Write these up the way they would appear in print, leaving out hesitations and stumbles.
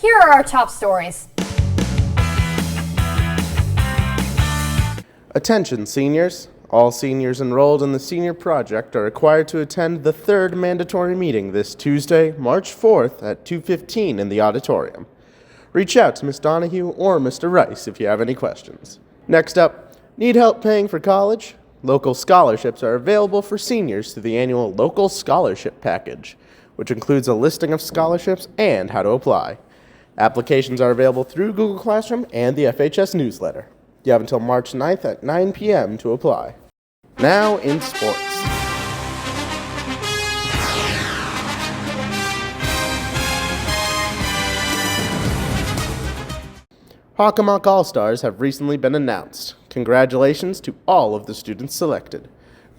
Here are our top stories. Attention seniors. All seniors enrolled in the Senior Project are required to attend the third mandatory meeting this Tuesday, March 4th at 2:15 in the auditorium. Reach out to Ms. Donahue or Mr. Rice if you have any questions. Next up, need help paying for college? Local scholarships are available for seniors through the annual Local Scholarship Package, which includes a listing of scholarships and how to apply. Applications are available through Google Classroom and the FHS newsletter. You have until March 9th at 9 p.m. to apply. Now in sports. Hockomock All-Stars have recently been announced. Congratulations to all of the students selected.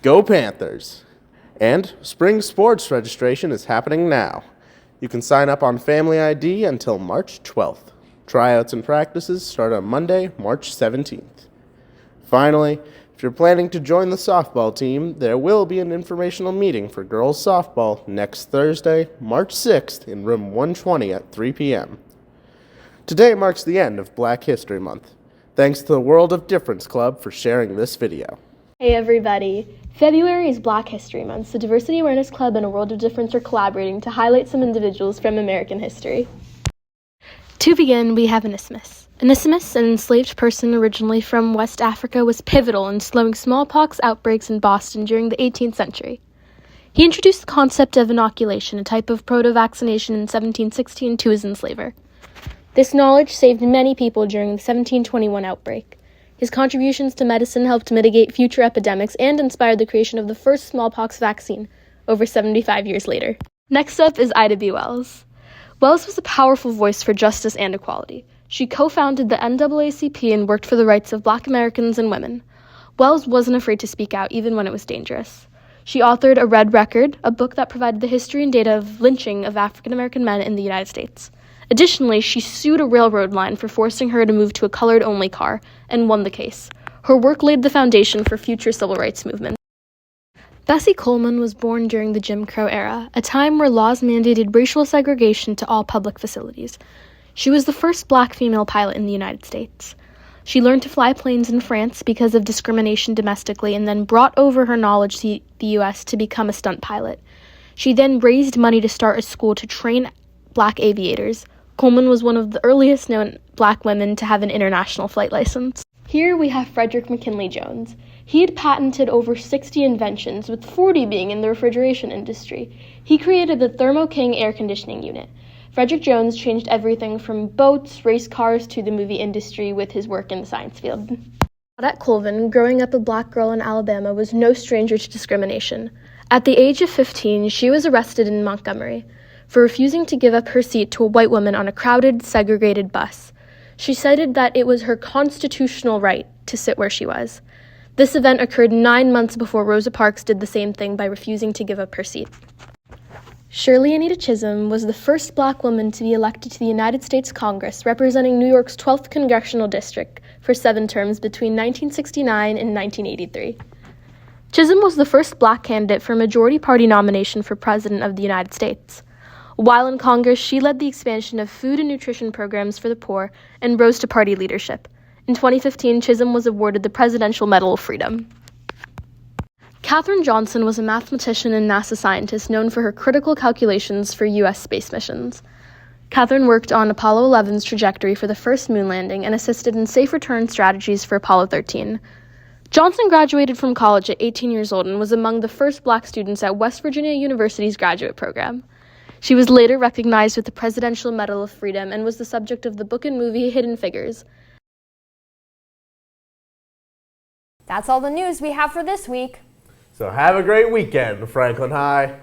Go Panthers! And spring sports registration is happening now. You can sign up on Family ID until March 12th. Tryouts and practices start on Monday, March 17th. Finally, if you're planning to join the softball team, there will be an informational meeting for girls softball next Thursday, March 6th in room 120 at 3 p.m. Today marks the end of Black History Month. Thanks to the World of Difference Club for sharing this video. Hey everybody! February is Black History Month, so Diversity Awareness Club and A World of Difference are collaborating to highlight some individuals from American history. To begin, we have Onesimus. Onesimus, an enslaved person originally from West Africa, was pivotal in slowing smallpox outbreaks in Boston during the 18th century. He introduced the concept of inoculation, a type of proto-vaccination in 1716 to his enslaver. This knowledge saved many people during the 1721 outbreak. His contributions to medicine helped mitigate future epidemics and inspired the creation of the first smallpox vaccine over 75 years later. Next up is Ida B. Wells. Wells was a powerful voice for justice and equality. She co-founded the NAACP and worked for the rights of Black Americans and women. Wells wasn't afraid to speak out, even when it was dangerous. She authored A Red Record, a book that provided the history and data of lynching of African American men in the United States. Additionally, she sued a railroad line for forcing her to move to a colored-only car, and won the case. Her work laid the foundation for future civil rights movements. Bessie Coleman was born during the Jim Crow era, a time where laws mandated racial segregation to all public facilities. She was the first Black female pilot in the United States. She learned to fly planes in France because of discrimination domestically and then brought over her knowledge to the U.S. to become a stunt pilot. She then raised money to start a school to train Black aviators. Coleman was one of the earliest known Black women to have an international flight license. Here we have Frederick McKinley Jones. He had patented over 60 inventions, with 40 being in the refrigeration industry. He created the Thermo King air conditioning unit. Frederick Jones changed everything from boats, race cars, to the movie industry with his work in the science field. Claudette Colvin, growing up a Black girl in Alabama, was no stranger to discrimination. At the age of 15, she was arrested in Montgomery for refusing to give up her seat to a white woman on a crowded, segregated bus. She cited that it was her constitutional right to sit where she was. This event occurred 9 months before Rosa Parks did the same thing by refusing to give up her seat. Shirley Anita Chisholm was the first Black woman to be elected to the United States Congress, representing New York's 12th Congressional District for 7 terms between 1969 and 1983. Chisholm was the first Black candidate for a majority party nomination for President of the United States. While in Congress, she led the expansion of food and nutrition programs for the poor and rose to party leadership. In 2015, Chisholm was awarded the Presidential Medal of Freedom. Katherine Johnson was a mathematician and NASA scientist known for her critical calculations for U.S. space missions. Katherine worked on Apollo 11's trajectory for the first moon landing and assisted in safe return strategies for Apollo 13. Johnson graduated from college at 18 years old and was among the first Black students at West Virginia University's graduate program. She was later recognized with the Presidential Medal of Freedom and was the subject of the book and movie Hidden Figures. That's all the news we have for this week. So have a great weekend, Franklin High.